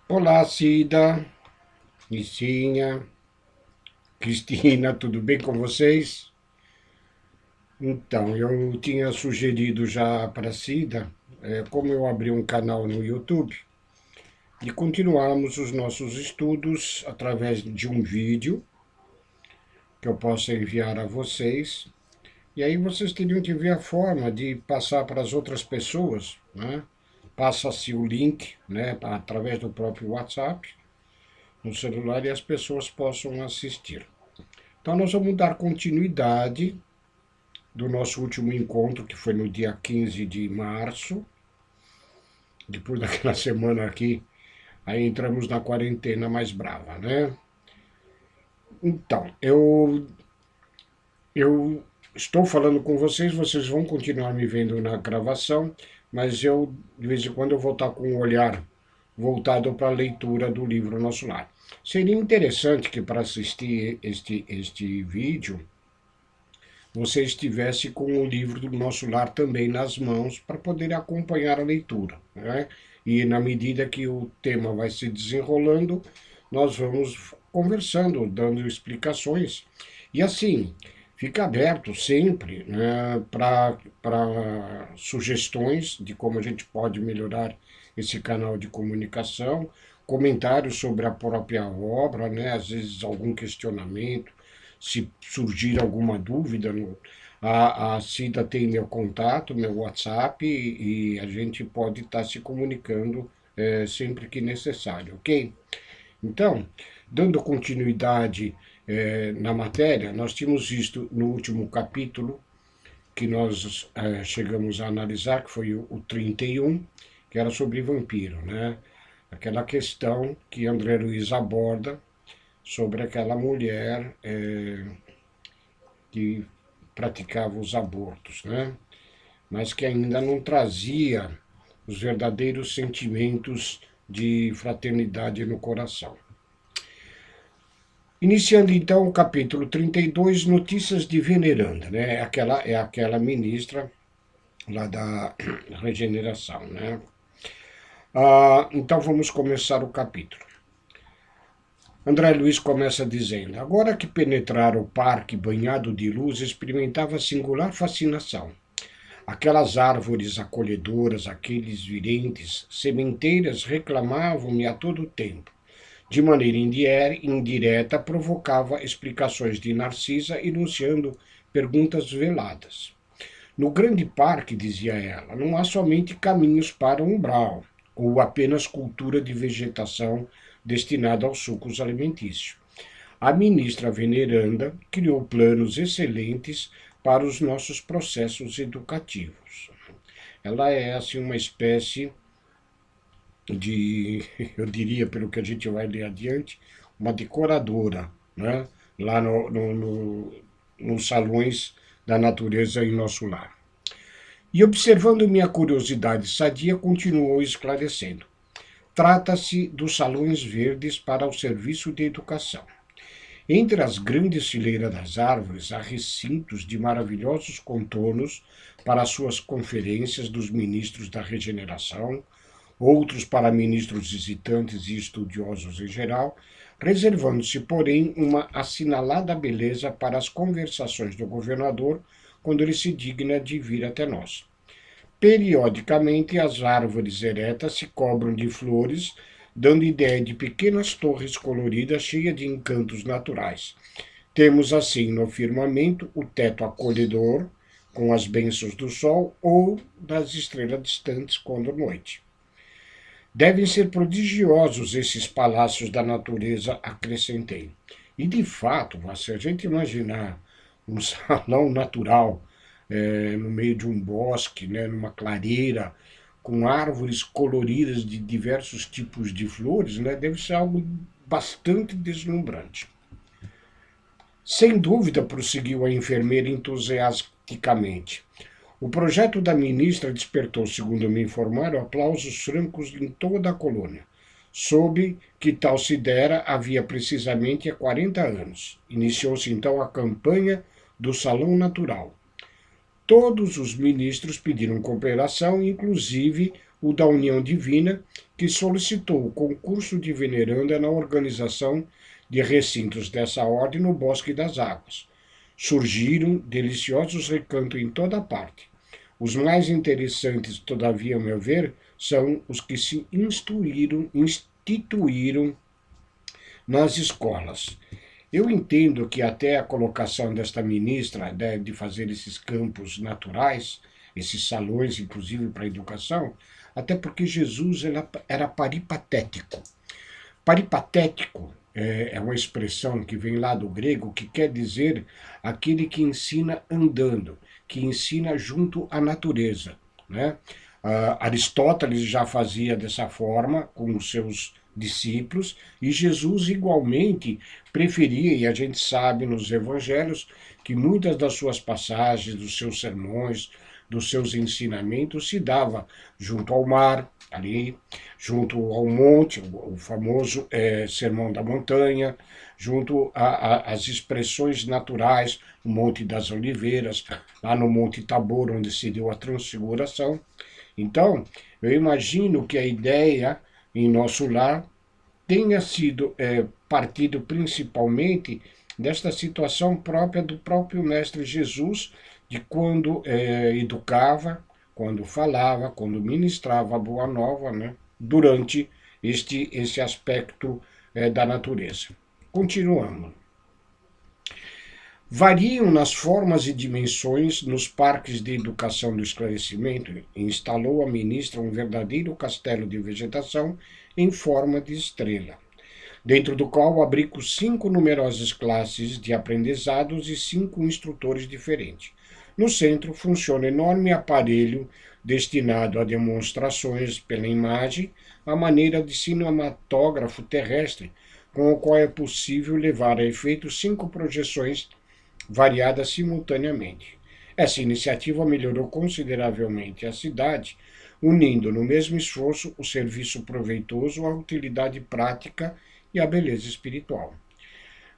Olá, Cida, Nicinha, Cristina, tudo bem com vocês? Então, eu tinha sugerido já para a Cida, como eu abri um canal no YouTube, de continuarmos os nossos estudos através de um vídeo que eu possa enviar a vocês. E aí vocês teriam que ver a forma de passar para as outras pessoas, né? Passa-se o link, né, através do próprio WhatsApp, no celular, e as pessoas possam assistir. Então, nós vamos dar continuidade do nosso último encontro, que foi no dia 15 de março. Depois daquela semana aqui, aí entramos na quarentena mais brava, né? Então, eu estou falando com vocês, vocês vão continuar me vendo na gravação, mas eu, de vez em quando, eu vou estar com um olhar voltado para a leitura do livro Nosso Lar. Seria interessante que, para assistir este vídeo, você estivesse com o livro do Nosso Lar também nas mãos para poder acompanhar a leitura, né? E na medida que o tema vai se desenrolando, nós vamos conversando, dando explicações. E assim, fica aberto sempre, né, para sugestões de como a gente pode melhorar esse canal de comunicação, comentários sobre a própria obra, né, às vezes algum questionamento, se surgir alguma dúvida, a Cida tem meu contato, meu WhatsApp, e a gente pode estar se comunicando sempre que necessário, ok? Então, dando continuidade na matéria, nós tínhamos visto no último capítulo que nós chegamos a analisar, que foi o 31, que era sobre vampiro, né? Aquela questão que André Luiz aborda sobre aquela mulher que praticava os abortos, né? Mas que ainda não trazia os verdadeiros sentimentos de fraternidade no coração. Iniciando então o capítulo 32, Notícias de Veneranda, né? É aquela ministra lá da regeneração, né? Então vamos começar o capítulo. André Luiz começa dizendo: agora que penetrara o parque banhado de luz, experimentava singular fascinação. Aquelas árvores acolhedoras, aqueles virentes, sementeiras reclamavam-me a todo tempo. De maneira indireta, provocava explicações de Narcisa, enunciando perguntas veladas. No grande parque, dizia ela, não há somente caminhos para o umbral, ou apenas cultura de vegetação destinada aos sucos alimentícios. A ministra veneranda criou planos excelentes para os nossos processos educativos. Ela é assim uma espécie de, eu diria, pelo que a gente vai ler adiante, uma decoradora, né? Lá nos salões da natureza em nosso lar. E observando minha curiosidade sadia, continuou esclarecendo. Trata-se dos salões verdes para o serviço de educação. Entre as grandes fileiras das árvores há recintos de maravilhosos contornos para as suas conferências dos ministros da regeneração, outros para ministros visitantes e estudiosos em geral, reservando-se, porém, uma assinalada beleza para as conversações do governador quando ele se digna de vir até nós. Periodicamente, as árvores eretas se cobrem de flores, dando ideia de pequenas torres coloridas cheias de encantos naturais. Temos assim no firmamento o teto acolhedor, com as bênçãos do sol ou das estrelas distantes quando noite. Devem ser prodigiosos esses palácios da natureza, acrescentei. E de fato, se a gente imaginar um salão natural no meio de um bosque, né, numa clareira, com árvores coloridas de diversos tipos de flores, né, deve ser algo bastante deslumbrante. Sem dúvida, prosseguiu a enfermeira entusiasticamente. O projeto da ministra despertou, segundo me informaram, aplausos francos em toda a colônia. Soube que tal se dera havia precisamente há 40 anos. Iniciou-se então a campanha do Salão Natural. Todos os ministros pediram cooperação, inclusive o da União Divina, que solicitou o concurso de veneranda na organização de recintos dessa ordem no Bosque das Águas. Surgiram deliciosos recantos em toda parte. Os mais interessantes, todavia, a meu ver, são os que se instituíram nas escolas. Eu entendo que até a colocação desta ministra, né, de fazer esses campos naturais, esses salões, inclusive para a educação, até porque Jesus era paripatético. Paripatético é uma expressão que vem lá do grego que quer dizer aquele que ensina andando, que ensina junto à natureza, né? Aristóteles já fazia dessa forma com os seus discípulos e Jesus igualmente preferia, e a gente sabe nos evangelhos, que muitas das suas passagens, dos seus sermões, dos seus ensinamentos se dava junto ao mar, ali, junto ao monte, o famoso Sermão da Montanha, junto às expressões naturais, o Monte das Oliveiras, lá no Monte Tabor, onde se deu a transfiguração. Então, eu imagino que a ideia em nosso lar tenha sido partido principalmente desta situação própria do próprio Mestre Jesus, de quando educava, quando falava, quando ministrava a Boa Nova, né, durante esse aspecto da natureza. Continuando. Variam nas formas e dimensões nos parques de educação do esclarecimento. Instalou a ministra um verdadeiro castelo de vegetação em forma de estrela, dentro do qual abrigo 5 numerosas classes de aprendizados e 5 instrutores diferentes. No centro funciona enorme aparelho destinado a demonstrações pela imagem, à maneira de cinematógrafo terrestre, com o qual é possível levar a efeito 5 projeções variadas simultaneamente. Essa iniciativa melhorou consideravelmente a cidade, unindo no mesmo esforço o serviço proveitoso à utilidade prática e à beleza espiritual.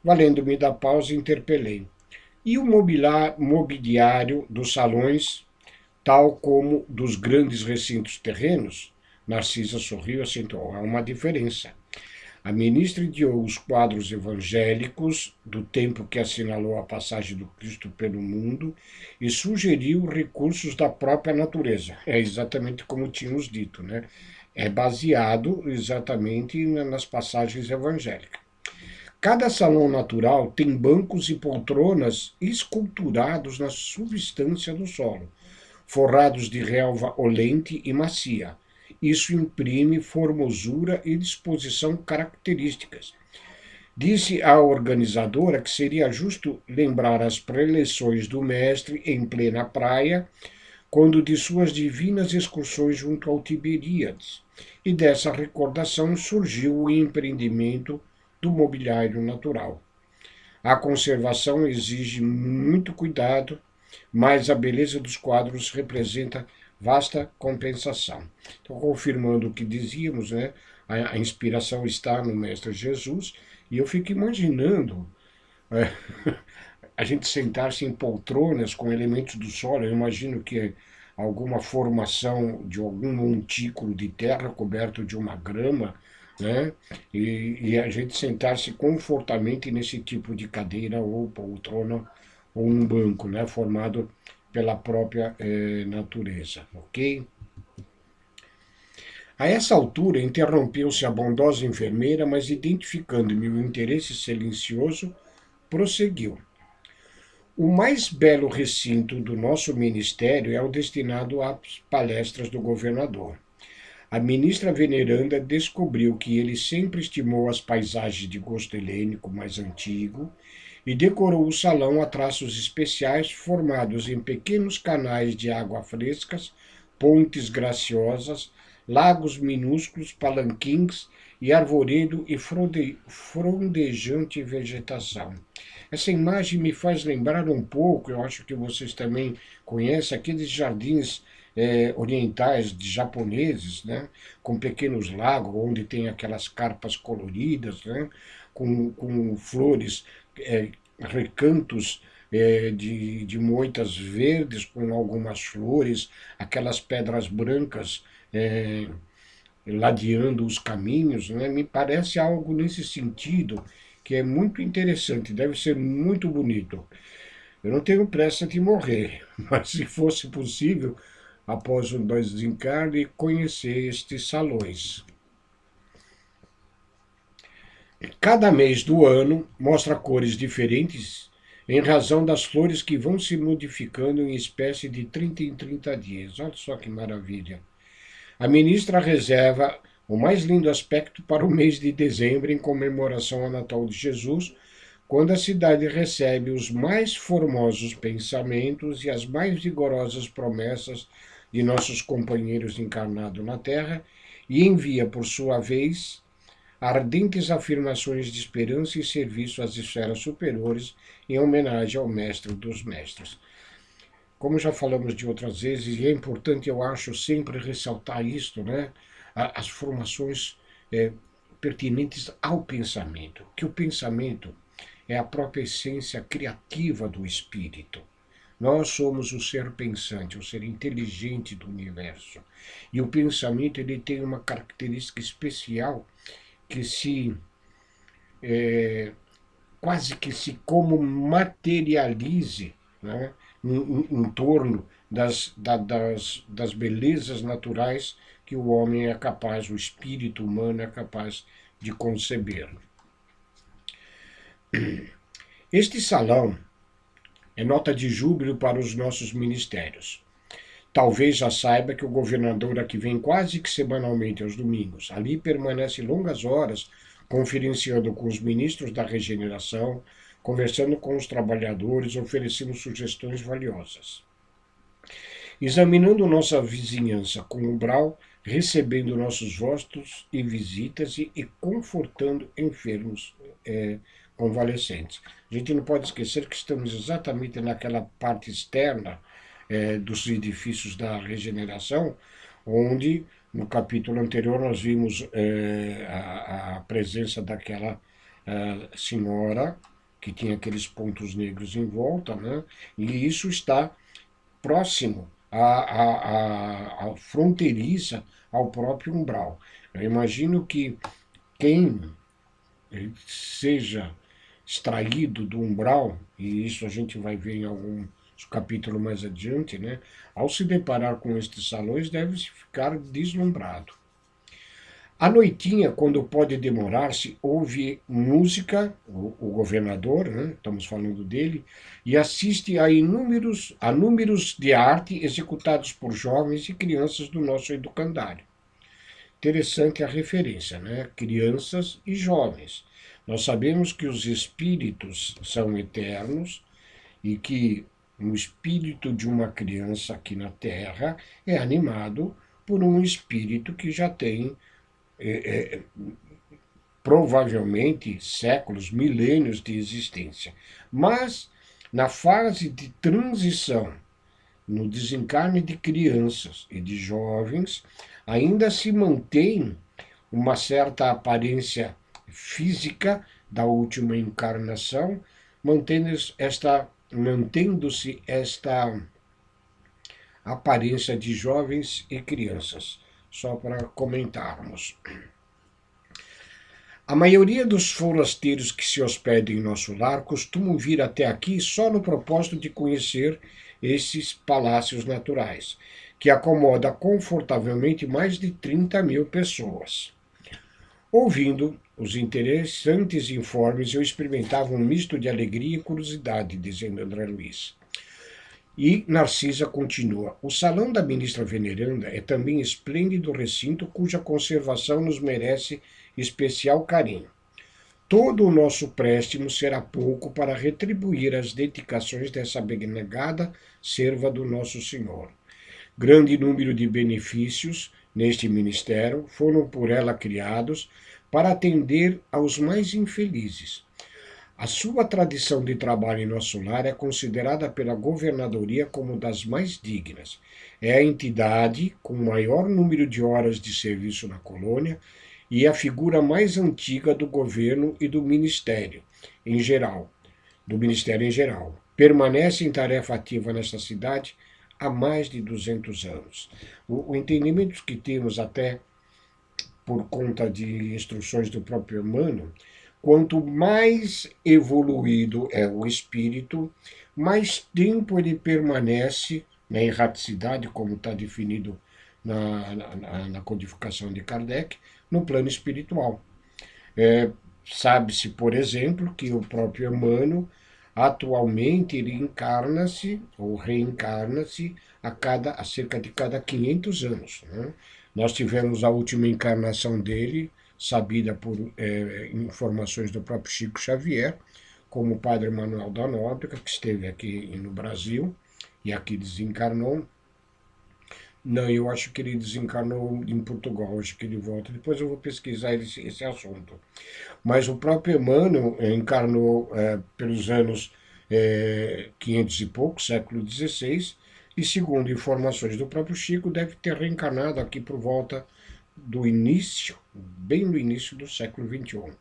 Valendo-me da pausa, interpelei. E o mobiliário dos salões, tal como dos grandes recintos terrenos? Narcisa sorriu e acentuou. Há uma diferença. A ministra ideou os quadros evangélicos do tempo que assinalou a passagem do Cristo pelo mundo e sugeriu recursos da própria natureza. É exatamente como tínhamos dito, né? É baseado exatamente nas passagens evangélicas. Cada salão natural tem bancos e poltronas esculturados na substância do solo, forrados de relva olente e macia. Isso imprime formosura e disposição características. Disse a organizadora que seria justo lembrar as preleções do mestre em plena praia, quando de suas divinas excursões junto ao Tiberíades. E dessa recordação surgiu o empreendimento do mobiliário natural. A conservação exige muito cuidado, mas a beleza dos quadros representa vasta compensação. Então, confirmando o que dizíamos, né, a inspiração está no Mestre Jesus, e eu fico imaginando é, a gente sentar-se em poltronas com elementos do solo. Eu imagino que alguma formação de algum montículo de terra coberto de uma grama, né? E a gente sentar-se confortavelmente nesse tipo de cadeira ou poltrona ou um banco, né? Formado pela própria natureza, ok? A essa altura interrompeu-se a bondosa enfermeira, mas identificando-me o interesse silencioso, prosseguiu. O mais belo recinto do nosso ministério é o destinado às palestras do governador. A ministra veneranda descobriu que ele sempre estimou as paisagens de gosto helênico mais antigo e decorou o salão a traços especiais formados em pequenos canais de água frescas, pontes graciosas, lagos minúsculos, palanquins e arvoredo e frondejante vegetação. Essa imagem me faz lembrar um pouco, eu acho que vocês também conhecem, aqueles jardins orientais de japoneses, né, com pequenos lagos, onde tem aquelas carpas coloridas, né, com flores, recantos de moitas verdes com algumas flores, aquelas pedras brancas ladeando os caminhos, né? Me parece algo nesse sentido que é muito interessante, deve ser muito bonito. Eu não tenho pressa de morrer, mas se fosse possível, após o desencarne, conhecer estes salões. Cada mês do ano mostra cores diferentes em razão das flores que vão se modificando em espécie de 30 em 30 dias. Olha só que maravilha. A ministra reserva o mais lindo aspecto para o mês de dezembro, em comemoração ao Natal de Jesus, quando a cidade recebe os mais formosos pensamentos e as mais vigorosas promessas de nossos companheiros encarnados na Terra e envia, por sua vez, ardentes afirmações de esperança e serviço às esferas superiores em homenagem ao Mestre dos Mestres. Como já falamos de outras vezes, e é importante, eu acho, sempre ressaltar isto, né? As formações pertinentes ao pensamento, que o pensamento é a própria essência criativa do espírito. Nós somos o ser pensante, o ser inteligente do universo. E o pensamento ele tem uma característica especial que se quase que se como materialize, né, em torno das belezas naturais que o homem é capaz, o espírito humano é capaz de conceber. Este salão é nota de júbilo para os nossos ministérios. Talvez já saiba que o governador aqui vem quase que semanalmente aos domingos. Ali permanece longas horas conferenciando com os ministros da regeneração, conversando com os trabalhadores, oferecendo sugestões valiosas. Examinando nossa vizinhança com o Brau, recebendo nossos votos e visitas e confortando enfermos convalescentes. A gente não pode esquecer que estamos exatamente naquela parte externa dos edifícios da regeneração, onde no capítulo anterior nós vimos a presença daquela senhora que tinha aqueles pontos negros em volta, né? E isso está próximo à fronteiriça ao próprio umbral. Eu imagino que quem seja extraído do umbral, e isso a gente vai ver em algum capítulo mais adiante, né? Ao se deparar com estes salões, deve-se ficar deslumbrado. À noitinha, quando pode demorar-se, ouve música, o governador, né, estamos falando dele, e assiste a números de arte executados por jovens e crianças do nosso educandário. Interessante a referência, né? Crianças e jovens. Nós sabemos que os espíritos são eternos e que o espírito de uma criança aqui na Terra é animado por um espírito que já tem provavelmente séculos, milênios de existência. Mas na fase de transição, no desencarne de crianças e de jovens, ainda se mantém uma certa aparência física da última encarnação, mantendo-se esta aparência de jovens e crianças, só para comentarmos. A maioria dos forasteiros que se hospedam em nosso lar costumam vir até aqui só no propósito de conhecer esses palácios naturais, que acomoda confortavelmente mais de 30.000 pessoas. Ouvindo os interessantes informes, eu experimentava um misto de alegria e curiosidade, dizendo André Luiz. E Narcisa continua: o salão da ministra veneranda é também esplêndido recinto cuja conservação nos merece especial carinho. Todo o nosso préstimo será pouco para retribuir as dedicações dessa abnegada serva do Nosso Senhor. Grande número de benefícios neste ministério foram por ela criados para atender aos mais infelizes. A sua tradição de trabalho em nosso lar é considerada pela governadoria como das mais dignas. É a entidade com o maior número de horas de serviço na colônia e a figura mais antiga do governo e do ministério em geral. Permanece em tarefa ativa nesta cidade há mais de 200 anos. O entendimento que temos até por conta de instruções do próprio Emmanuel, quanto mais evoluído é o espírito, mais tempo ele permanece na erraticidade, como está definido na codificação de Kardec, no plano espiritual. Sabe-se, por exemplo, que o próprio Emmanuel, atualmente, ele encarna-se ou reencarna-se a cerca de cada 500 anos. Né? Nós tivemos a última encarnação dele, sabida por informações do próprio Chico Xavier, como o Padre Manuel da Nóbrega, que esteve aqui no Brasil e aqui desencarnou. Não, eu acho que ele desencarnou em Portugal, acho que ele volta. Depois eu vou pesquisar esse assunto. Mas o próprio Emmanuel encarnou pelos anos 500 e pouco, século XVI, e segundo informações do próprio Chico, deve ter reencarnado aqui por volta do início, bem no início do século XXI.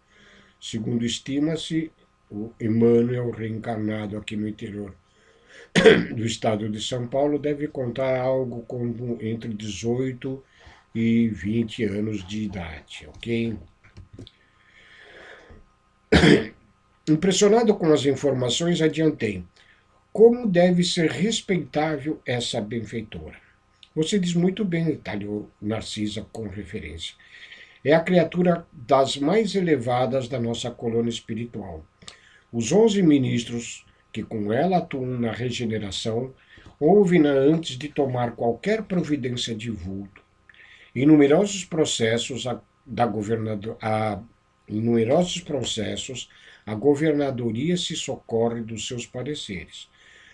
Segundo estima-se, o Emmanuel reencarnado aqui no interior do estado de São Paulo deve contar algo como entre 18 e 20 anos de idade, ok? Impressionado com as informações, adiantei. Como deve ser respeitável essa benfeitora? Você diz muito bem, detalhou Narcisa com referência. É a criatura das mais elevadas da nossa colônia espiritual. Os 11 ministros que com ela atuam na regeneração ouvem-na antes de tomar qualquer providência de vulto. Em numerosos processos, a governadoria se socorre dos seus pareceres.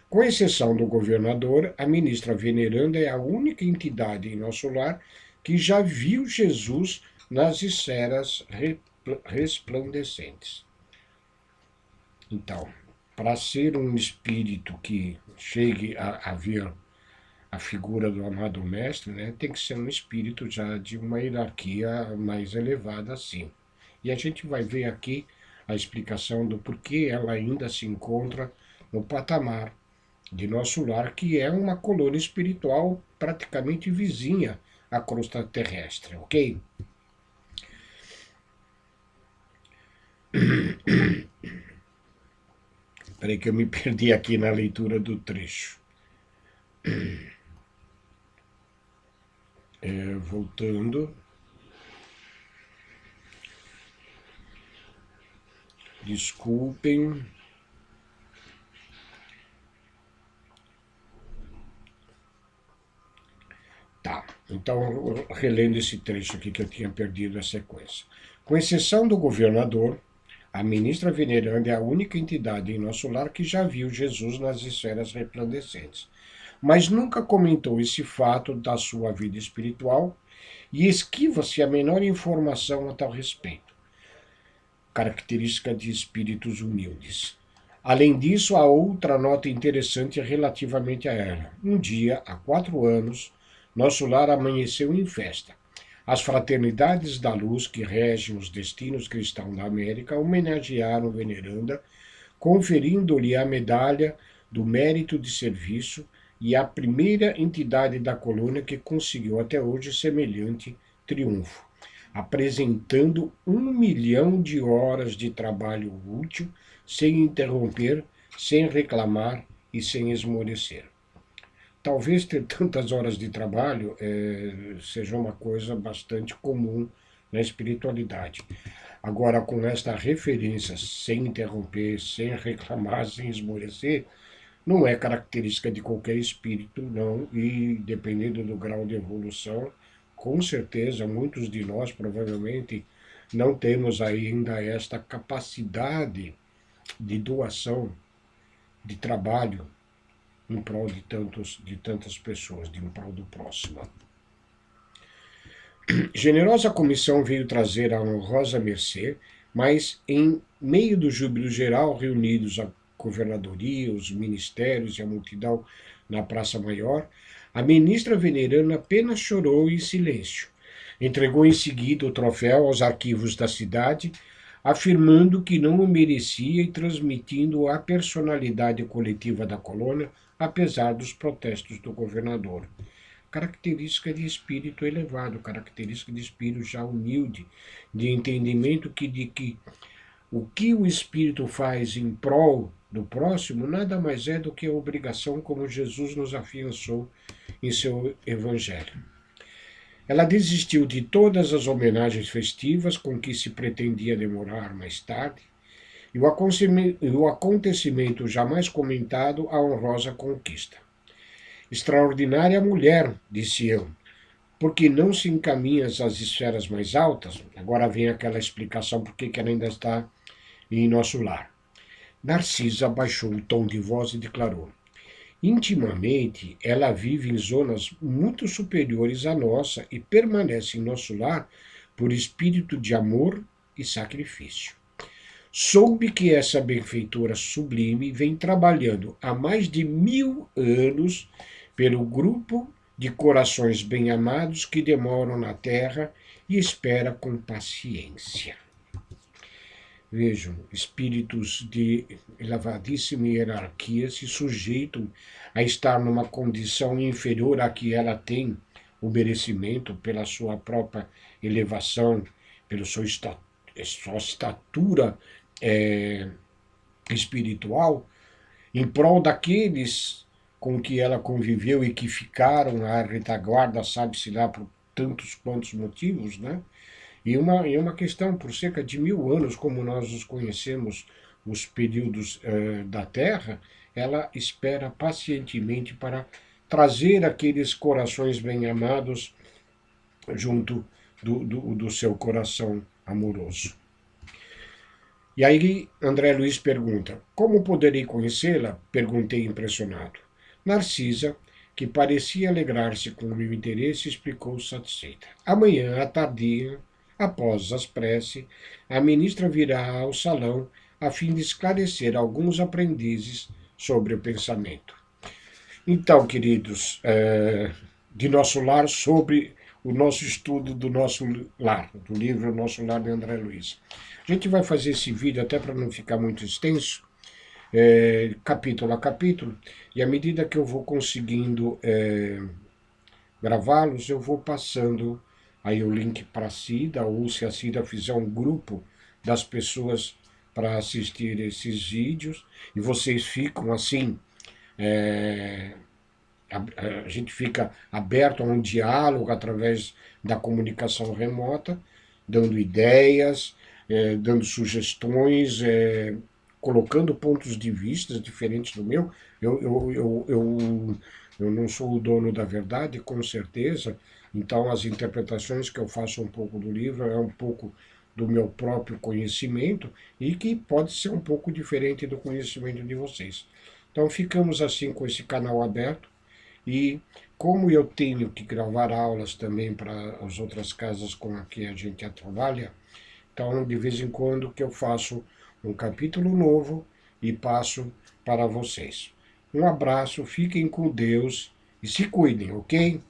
Com exceção do governador, a ministra veneranda é a única entidade em nosso lar que já viu Jesus nas esferas resplandecentes. Então, para ser um espírito que chegue a ver a figura do amado mestre, né, tem que ser um espírito já de uma hierarquia mais elevada, sim. E a gente vai ver aqui a explicação do porquê ela ainda se encontra no patamar de nosso lar, que é uma colônia espiritual praticamente vizinha à crosta terrestre, ok? Peraí que eu me perdi aqui na leitura do trecho. Voltando. Desculpem. Tá, então relendo esse trecho aqui que eu tinha perdido a sequência. Com exceção do governador, a ministra veneranda é a única entidade em nosso lar que já viu Jesus nas esferas resplandecentes, mas nunca comentou esse fato da sua vida espiritual e esquiva-se a menor informação a tal respeito, característica de espíritos humildes. Além disso, há outra nota interessante relativamente a ela. Um dia, há 4 anos, nosso lar amanheceu em festa. As fraternidades da luz que regem os destinos cristãos da América homenagearam veneranda, conferindo-lhe a medalha do mérito de serviço e a primeira entidade da colônia que conseguiu até hoje semelhante triunfo, apresentando 1 milhão de horas de trabalho útil, sem interromper, sem reclamar e sem esmorecer. Talvez ter tantas horas de trabalho seja uma coisa bastante comum na espiritualidade. Agora, com esta referência, sem interromper, sem reclamar, sem esmorecer, não é característica de qualquer espírito, não, e dependendo do grau de evolução, com certeza, muitos de nós provavelmente não temos ainda esta capacidade de doação, de trabalho, em prol de tantas pessoas, em prol do próximo. Generosa comissão veio trazer a honrosa mercê, mas em meio do júbilo geral, reunidos a governadoria, os ministérios e a multidão na Praça Maior, a ministra veneranda apenas chorou em silêncio. Entregou em seguida o troféu aos arquivos da cidade, afirmando que não o merecia e transmitindo à personalidade coletiva da colônia apesar dos protestos do governador. Característica de espírito elevado, característica de espírito já humilde, de entendimento de que o que o espírito faz em prol do próximo nada mais é do que a obrigação, como Jesus nos afiançou em seu evangelho. Ela desistiu de todas as homenagens festivas com que se pretendia demorar mais tarde, e o acontecimento jamais comentado, a honrosa conquista. Extraordinária mulher, disse eu, porque não se encaminhas às esferas mais altas? Agora vem aquela explicação por que ela ainda está em nosso lar. Narcisa baixou o tom de voz e declarou: intimamente, ela vive em zonas muito superiores à nossa e permanece em nosso lar por espírito de amor e sacrifício. Soube que essa benfeitora sublime vem trabalhando há mais de 1000 anos pelo grupo de corações bem-amados que demoram na terra e espera com paciência. Vejam, espíritos de elevadíssima hierarquia se sujeitam a estar numa condição inferior à que ela tem o merecimento pela sua própria elevação, pela sua estatura espiritual, em prol daqueles com que ela conviveu e que ficaram à retaguarda, sabe-se lá por tantos quantos motivos, né? E uma questão, por cerca de 1000 anos, como nós os conhecemos, os períodos da Terra, ela espera pacientemente para trazer aqueles corações bem-amados junto do seu coração amoroso. E aí André Luiz pergunta: como poderei conhecê-la? Perguntei impressionado. Narcisa, que parecia alegrar-se com o meu interesse, explicou satisfeita. Amanhã, à tardinha, após as preces, a ministra virá ao salão a fim de esclarecer alguns aprendizes sobre o pensamento. Então, queridos, de nosso lar, sobre o nosso estudo do nosso lar, do livro Nosso Lar de André Luiz. A gente vai fazer esse vídeo até para não ficar muito extenso, capítulo a capítulo, e à medida que eu vou conseguindo gravá-los, eu vou passando aí o link para a Cida, ou se a Cida fizer um grupo das pessoas para assistir esses vídeos, e vocês ficam assim, a gente fica aberto a um diálogo através da comunicação remota, dando ideias, dando sugestões, colocando pontos de vista diferentes do meu. Eu não sou o dono da verdade, com certeza, então as interpretações que eu faço um pouco do livro é um pouco do meu próprio conhecimento e que pode ser um pouco diferente do conhecimento de vocês. Então ficamos assim com esse canal aberto e como eu tenho que gravar aulas também para as outras casas com que a gente trabalha, então de vez em quando que eu faço um capítulo novo e passo para vocês. Um abraço, fiquem com Deus e se cuidem, ok?